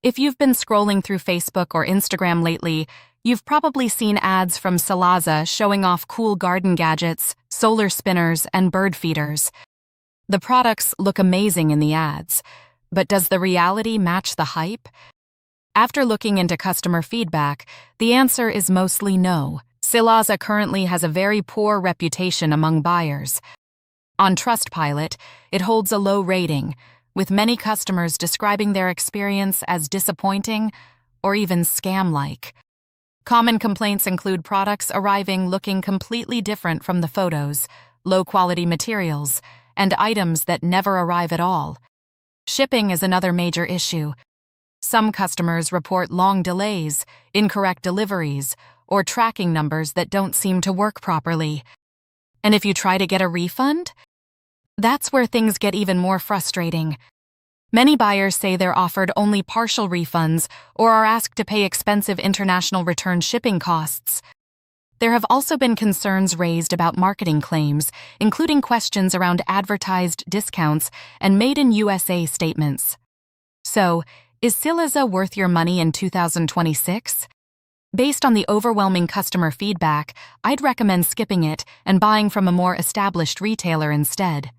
If you've been scrolling through Facebook or Instagram lately, you've probably seen ads from Sylaza showing off cool garden gadgets, solar spinners, and bird feeders. The products look amazing in the ads, but does the reality match the hype? After looking into customer feedback, the answer is mostly no. Sylaza currently has a very poor reputation among buyers. On Trustpilot, it holds a low rating, with many customers describing their experience as disappointing or even scam-like. Common complaints include products arriving looking completely different from the photos, low-quality materials, and items that never arrive at all. Shipping is another major issue. Some customers report long delays, incorrect deliveries, or tracking numbers that don't seem to work properly. And if you try to get a refund, that's where things get even more frustrating. Many buyers say they're offered only partial refunds or are asked to pay expensive international return shipping costs. There have also been concerns raised about marketing claims, including questions around advertised discounts and Made in USA statements. So, is Sylaza worth your money in 2026? Based on the overwhelming customer feedback, I'd recommend skipping it and buying from a more established retailer instead.